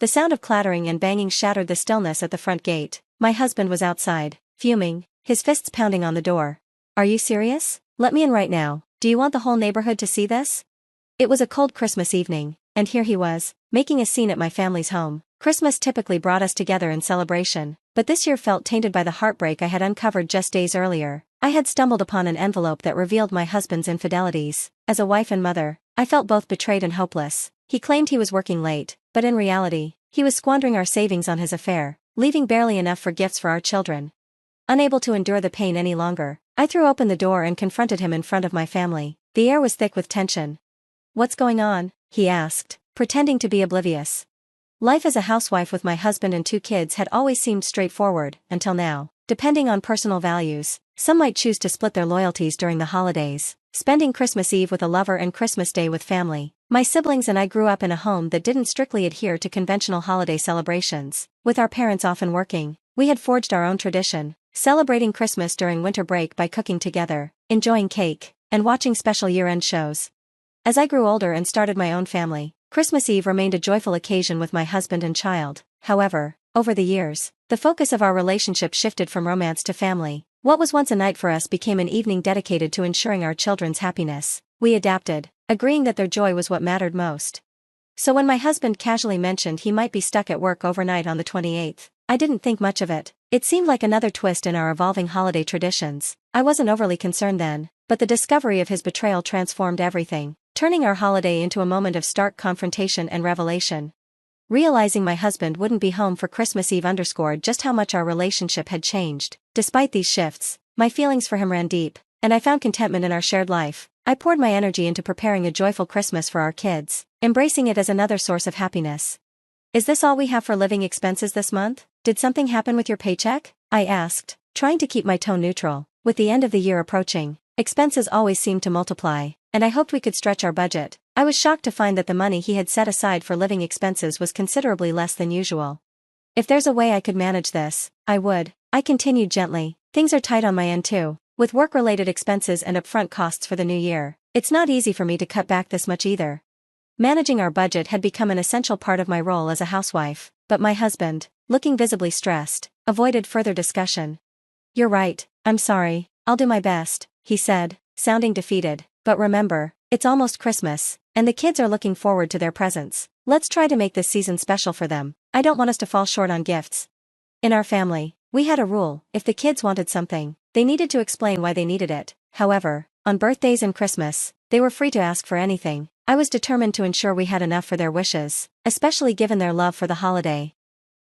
The sound of clattering and banging shattered the stillness at the front gate. My husband was outside, fuming, his fists pounding on the door. "Are you serious? Let me in right now. Do you want the whole neighborhood to see this?" It was a cold Christmas evening, and here he was, making a scene at my family's home. Christmas typically brought us together in celebration, but this year felt tainted by the heartbreak I had uncovered just days earlier. I had stumbled upon an envelope that revealed my husband's infidelities. As a wife and mother, I felt both betrayed and hopeless. He claimed he was working late, but in reality, he was squandering our savings on his affair, leaving barely enough for gifts for our children. Unable to endure the pain any longer, I threw open the door and confronted him in front of my family. The air was thick with tension. "What's going on?" he asked, pretending to be oblivious. Life as a housewife with my husband and 2 kids had always seemed straightforward, until now. Depending on personal values, some might choose to split their loyalties during the holidays, spending Christmas Eve with a lover and Christmas Day with family. My siblings and I grew up in a home that didn't strictly adhere to conventional holiday celebrations. With our parents often working, we had forged our own tradition, celebrating Christmas during winter break by cooking together, enjoying cake, and watching special year-end shows. As I grew older and started my own family, Christmas Eve remained a joyful occasion with my husband and child. However, over the years, the focus of our relationship shifted from romance to family. What was once a night for us became an evening dedicated to ensuring our children's happiness. We adapted, agreeing that their joy was what mattered most. So when my husband casually mentioned he might be stuck at work overnight on the 28th, I didn't think much of it. It seemed like another twist in our evolving holiday traditions. I wasn't overly concerned then, but the discovery of his betrayal transformed everything, turning our holiday into a moment of stark confrontation and revelation. Realizing my husband wouldn't be home for Christmas Eve underscored just how much our relationship had changed. Despite these shifts, my feelings for him ran deep, and I found contentment in our shared life. I poured my energy into preparing a joyful Christmas for our kids, embracing it as another source of happiness. "Is this all we have for living expenses this month? Did something happen with your paycheck?" I asked, trying to keep my tone neutral. With the end of the year approaching, expenses always seemed to multiply, and I hoped we could stretch our budget. I was shocked to find that the money he had set aside for living expenses was considerably less than usual. "If there's a way I could manage this, I would," I continued gently. "Things are tight on my end too, with work-related expenses and upfront costs for the new year. It's not easy for me to cut back this much either." Managing our budget had become an essential part of my role as a housewife, but my husband, looking visibly stressed, avoided further discussion. "You're right, I'm sorry, I'll do my best," he said, sounding defeated. "But remember, it's almost Christmas, and the kids are looking forward to their presents. Let's try to make this season special for them. I don't want us to fall short on gifts." In our family, we had a rule: if the kids wanted something, they needed to explain why they needed it. However, on birthdays and Christmas, they were free to ask for anything. I was determined to ensure we had enough for their wishes, especially given their love for the holiday.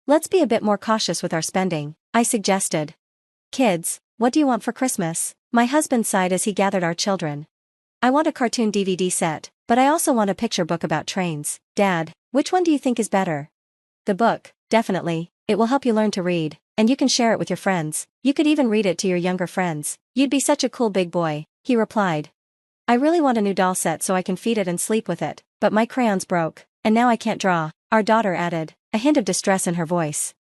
"Let's be a bit more cautious with our spending," I suggested. "Kids, what do you want for Christmas?" My husband sighed as he gathered our children. "I want a cartoon DVD set, but I also want a picture book about trains." "Dad, which one do you think is better?" "The book, definitely. It will help you learn to read, and you can share it with your friends. You could even read it to your younger friends. You'd be such a cool big boy," he replied. "I really want a new doll set so I can feed it and sleep with it, but my crayons broke, and now I can't draw," our daughter added, a hint of distress in her voice.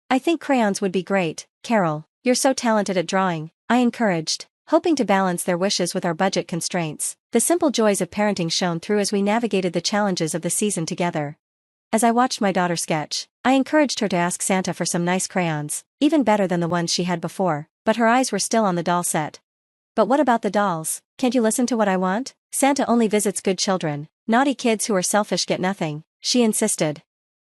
"I think crayons would be great, Carol. You're so talented at drawing," I encouraged, hoping to balance their wishes with our budget constraints. The simple joys of parenting shone through as we navigated the challenges of the season together. As I watched my daughter sketch, I encouraged her to ask Santa for some nice crayons, even better than the ones she had before, but her eyes were still on the doll set. "But what about the dolls? Can't you listen to what I want? Santa only visits good children. Naughty kids who are selfish get nothing," she insisted.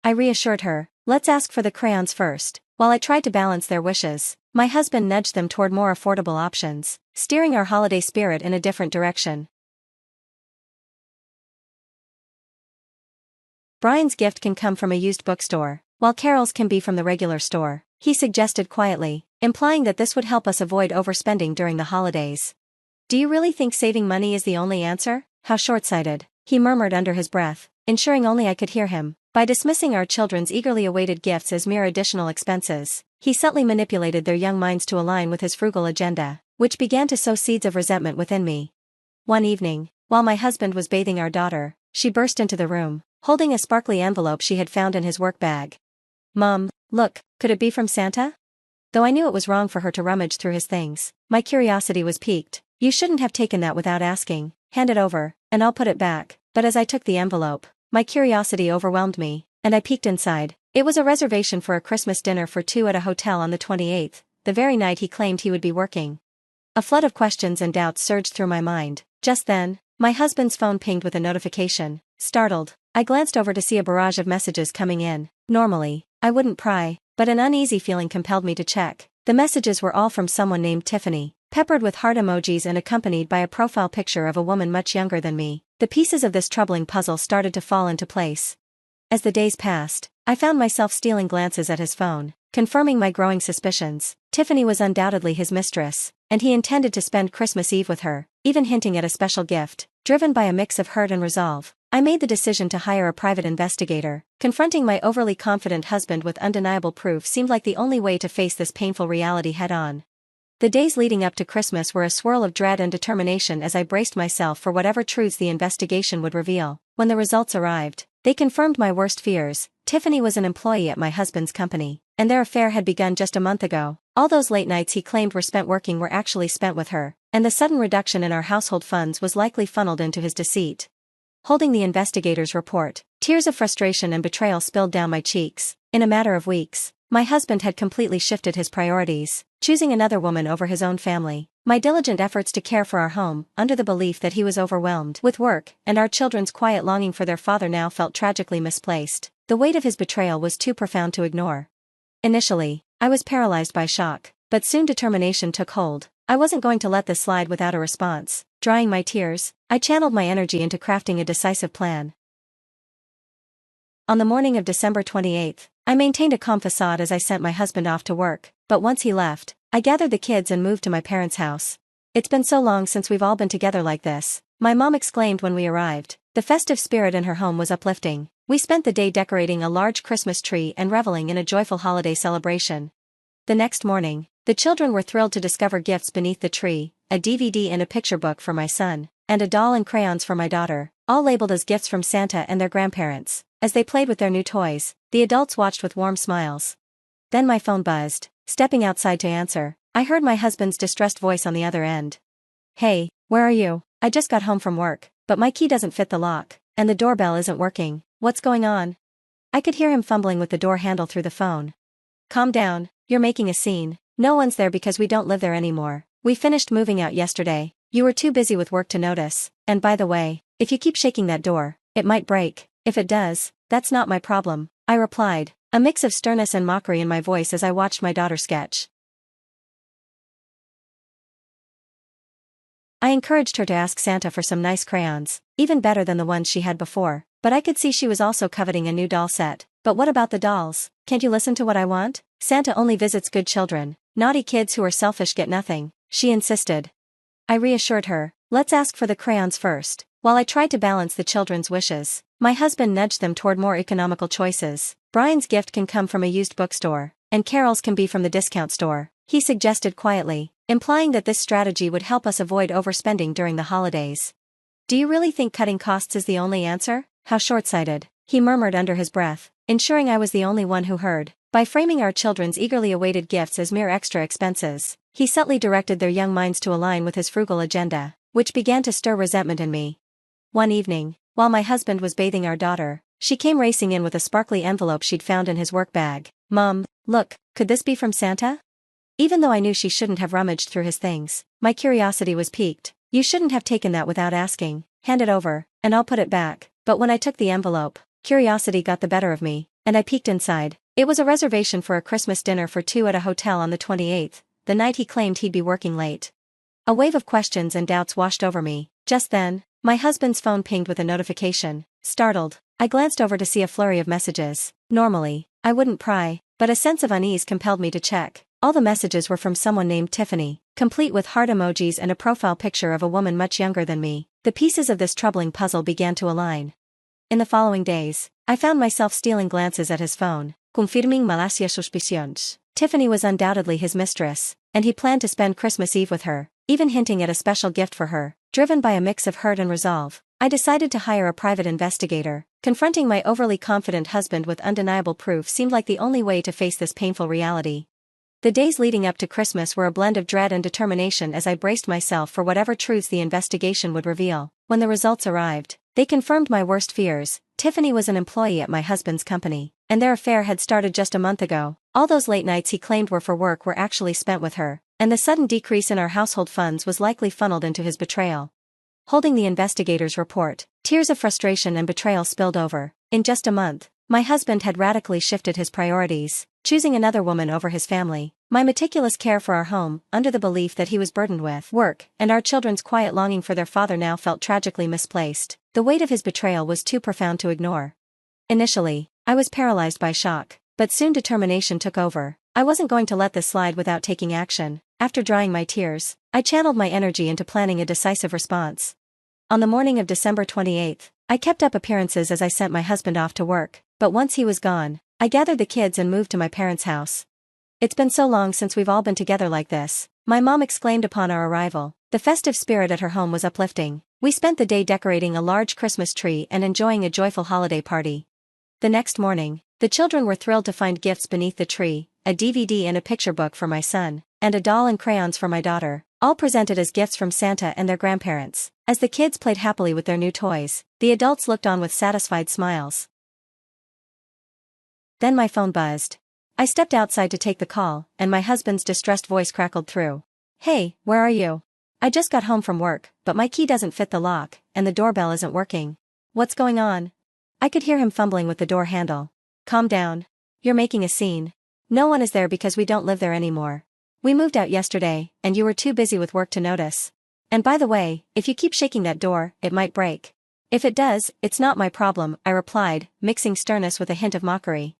I reassured her, "Let's ask for the crayons first." While I tried to balance their wishes, my husband nudged them toward more affordable options, steering our holiday spirit in a different direction. "Brian's gift can come from a used bookstore, while Carol's can be from the regular store," he suggested quietly, implying that this would help us avoid overspending during the holidays. "Do you really think saving money is the only answer? How short-sighted," he murmured under his breath, ensuring only I could hear him. By dismissing our children's eagerly awaited gifts as mere additional expenses, he subtly manipulated their young minds to align with his frugal agenda, which began to sow seeds of resentment within me. One evening, while my husband was bathing our daughter, she burst into the room, holding a sparkly envelope she had found in his work bag. "Mom, look, could it be from Santa?" Though I knew it was wrong for her to rummage through his things, my curiosity was piqued. "You shouldn't have taken that without asking. Hand it over, and I'll put it back." But as I took the envelope, my curiosity overwhelmed me. and I peeked inside. It was a reservation for a Christmas dinner for two at a hotel on the 28th, the very night he claimed he would be working. A flood of questions and doubts surged through my mind. Just then, my husband's phone pinged with a notification. Startled, I glanced over to see a barrage of messages coming in. Normally, I wouldn't pry, but an uneasy feeling compelled me to check. The messages were all from someone named Tiffany, peppered with heart emojis and accompanied by a profile picture of a woman much younger than me. The pieces of this troubling puzzle started to fall into place. As the days passed, I found myself stealing glances at his phone, confirming my growing suspicions. Tiffany was undoubtedly his mistress, and he intended to spend Christmas Eve with her, even hinting at a special gift. Driven by a mix of hurt and resolve, I made the decision to hire a private investigator. Confronting my overly confident husband with undeniable proof seemed like the only way to face this painful reality head-on. The days leading up to Christmas were a swirl of dread and determination as I braced myself for whatever truths the investigation would reveal. When the results arrived, they confirmed my worst fears. Tiffany was an employee at my husband's company, and their affair had begun just a month ago. All those late nights he claimed were spent working were actually spent with her, and the sudden reduction in our household funds was likely funneled into his deceit. Holding the investigator's report, tears of frustration and betrayal spilled down my cheeks. In a matter of weeks, my husband had completely shifted his priorities, choosing another woman over his own family. My diligent efforts to care for our home, under the belief that he was overwhelmed with work, and our children's quiet longing for their father now felt tragically misplaced. The weight of his betrayal was too profound to ignore. Initially, I was paralyzed by shock, but soon determination took hold. I wasn't going to let this slide without a response. Drying my tears, I channeled my energy into crafting a decisive plan. On the morning of December 28th, I maintained a calm facade as I sent my husband off to work, but once he left, I gathered the kids and moved to my parents' house. "It's been so long since we've all been together like this," my mom exclaimed when we arrived. The festive spirit in her home was uplifting. We spent the day decorating a large Christmas tree and reveling in a joyful holiday celebration. The next morning, the children were thrilled to discover gifts beneath the tree, a DVD and a picture book for my son, and a doll and crayons for my daughter, all labeled as gifts from Santa and their grandparents. As they played with their new toys, the adults watched with warm smiles. Then my phone buzzed. Stepping outside to answer, I heard my husband's distressed voice on the other end. "Hey, where are you? I just got home from work, but my key doesn't fit the lock, and the doorbell isn't working. What's going on?" I could hear him fumbling with the door handle through the phone. "Calm down, you're making a scene. No one's there because we don't live there anymore. We finished moving out yesterday. You were too busy with work to notice, and by the way, if you keep shaking that door, it might break. If it does, that's not my problem," I replied, a mix of sternness and mockery in my voice as I watched my daughter sketch. I encouraged her to ask Santa for some nice crayons, even better than the ones she had before, but I could see she was also coveting a new doll set. "But what about the dolls? Can't you listen to what I want? Santa only visits good children. Naughty kids who are selfish get nothing," she insisted. I reassured her, "Let's ask for the crayons first." While I tried to balance the children's wishes, my husband nudged them toward more economical choices. "Brian's gift can come from a used bookstore, and Carol's can be from the discount store," he suggested quietly, implying that this strategy would help us avoid overspending during the holidays. "Do you really think cutting costs is the only answer? How short-sighted," he murmured under his breath, ensuring I was the only one who heard. By framing our children's eagerly awaited gifts as mere extra expenses, he subtly directed their young minds to align with his frugal agenda, which began to stir resentment in me. One evening, while my husband was bathing our daughter, she came racing in with a sparkly envelope she'd found in his work bag. "Mom, look, could this be from Santa?" Even though I knew she shouldn't have rummaged through his things, my curiosity was piqued. "You shouldn't have taken that without asking. Hand it over, and I'll put it back." But when I took the envelope, curiosity got the better of me, and I peeked inside. It was a reservation for a Christmas dinner for two at a hotel on the 28th, the night he claimed he'd be working late. A wave of questions and doubts washed over me. Just then, my husband's phone pinged with a notification. Startled, I glanced over to see a flurry of messages. Normally, I wouldn't pry, but a sense of unease compelled me to check. All the messages were from someone named Tiffany, complete with heart emojis and a profile picture of a woman much younger than me. The pieces of this troubling puzzle began to align. In the following days, I found myself stealing glances at his phone, confirming malas suspicions. Tiffany was undoubtedly his mistress, and he planned to spend Christmas Eve with her, even hinting at a special gift for her. Driven by a mix of hurt and resolve, I decided to hire a private investigator. Confronting my overly confident husband with undeniable proof seemed like the only way to face this painful reality. The days leading up to Christmas were a blend of dread and determination as I braced myself for whatever truths the investigation would reveal. When the results arrived, they confirmed my worst fears. Tiffany was an employee at my husband's company, and their affair had started just a month ago. All those late nights he claimed were for work were actually spent with her, and the sudden decrease in our household funds was likely funneled into his betrayal. Holding the investigator's report, tears of frustration and betrayal spilled over. In just a month, my husband had radically shifted his priorities, choosing another woman over his family, my meticulous care for our home, under the belief that he was burdened with work, and our children's quiet longing for their father now felt tragically misplaced. The weight of his betrayal was too profound to ignore. Initially, I was paralyzed by shock, but soon determination took over. I wasn't going to let this slide without taking action. After drying my tears, I channeled my energy into planning a decisive response. On the morning of December 28th, I kept up appearances as I sent my husband off to work, but once he was gone, I gathered the kids and moved to my parents' house. "It's been so long since we've all been together like this," my mom exclaimed upon our arrival. The festive spirit at her home was uplifting. We spent the day decorating a large Christmas tree and enjoying a joyful holiday party. The next morning, the children were thrilled to find gifts beneath the tree, a DVD and a picture book for my son, and a doll and crayons for my daughter, all presented as gifts from Santa and their grandparents. As the kids played happily with their new toys, the adults looked on with satisfied smiles. Then my phone buzzed. I stepped outside to take the call, and my husband's distressed voice crackled through. "Hey, where are you? I just got home from work, but my key doesn't fit the lock, and the doorbell isn't working. What's going on?" I could hear him fumbling with the door handle. "Calm down. You're making a scene. No one is there because we don't live there anymore. We moved out yesterday, and you were too busy with work to notice. And by the way, if you keep shaking that door, it might break." "If it does, it's not my problem," I replied, mixing sternness with a hint of mockery.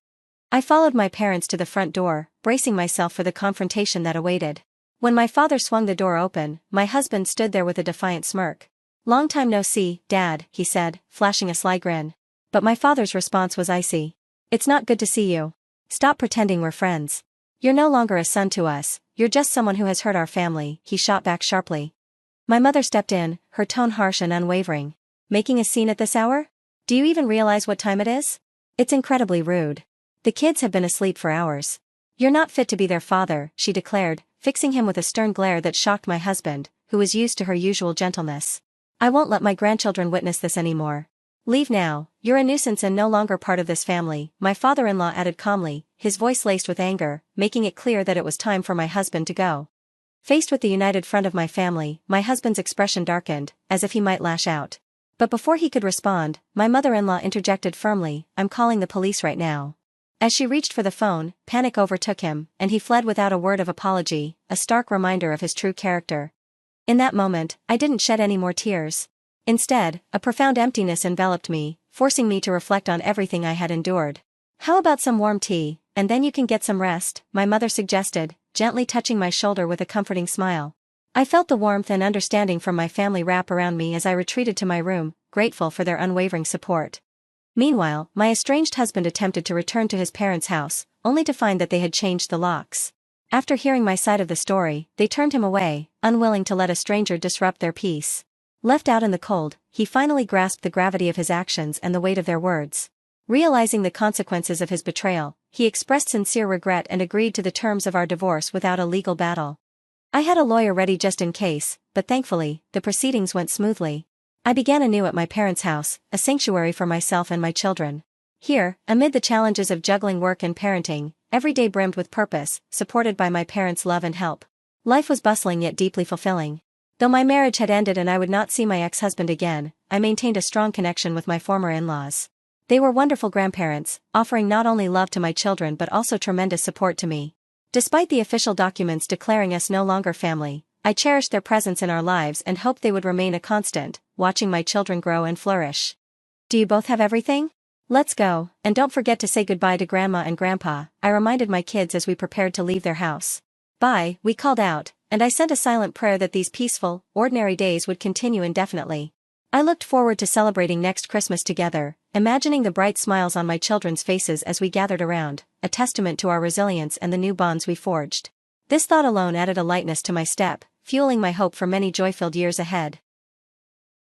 I followed my parents to the front door, bracing myself for the confrontation that awaited. When my father swung the door open, my husband stood there with a defiant smirk. "Long time no see, Dad," he said, flashing a sly grin. But my father's response was icy. "It's not good to see you. Stop pretending we're friends. You're no longer a son to us, you're just someone who has hurt our family," he shot back sharply. My mother stepped in, her tone harsh and unwavering. "Making a scene at this hour? Do you even realize what time it is? It's incredibly rude. The kids have been asleep for hours. You're not fit to be their father," she declared, fixing him with a stern glare that shocked my husband, who was used to her usual gentleness. "I won't let my grandchildren witness this anymore. Leave now, you're a nuisance and no longer part of this family," my father-in-law added calmly, his voice laced with anger, making it clear that it was time for my husband to go. Faced with the united front of my family, my husband's expression darkened, as if he might lash out. But before he could respond, my mother-in-law interjected firmly, "I'm calling the police right now." As she reached for the phone, panic overtook him, and he fled without a word of apology, a stark reminder of his true character. In that moment, I didn't shed any more tears. Instead, a profound emptiness enveloped me, forcing me to reflect on everything I had endured. "How about some warm tea, and then you can get some rest," my mother suggested, gently touching my shoulder with a comforting smile. I felt the warmth and understanding from my family wrap around me as I retreated to my room, grateful for their unwavering support. Meanwhile, my estranged husband attempted to return to his parents' house, only to find that they had changed the locks. After hearing my side of the story, they turned him away, unwilling to let a stranger disrupt their peace. Left out in the cold, he finally grasped the gravity of his actions and the weight of their words. Realizing the consequences of his betrayal, he expressed sincere regret and agreed to the terms of our divorce without a legal battle. I had a lawyer ready just in case, but thankfully, the proceedings went smoothly. I began anew at my parents' house, a sanctuary for myself and my children. Here, amid the challenges of juggling work and parenting, every day brimmed with purpose, supported by my parents' love and help. Life was bustling yet deeply fulfilling. Though my marriage had ended and I would not see my ex-husband again, I maintained a strong connection with my former in-laws. They were wonderful grandparents, offering not only love to my children but also tremendous support to me. Despite the official documents declaring us no longer family, I cherished their presence in our lives and hoped they would remain a constant, watching my children grow and flourish. "Do you both have everything? Let's go, and don't forget to say goodbye to Grandma and Grandpa," I reminded my kids as we prepared to leave their house. "Bye," we called out, and I sent a silent prayer that these peaceful, ordinary days would continue indefinitely. I looked forward to celebrating next Christmas together, imagining the bright smiles on my children's faces as we gathered around, a testament to our resilience and the new bonds we forged. This thought alone added a lightness to my step, fueling my hope for many joy-filled years ahead.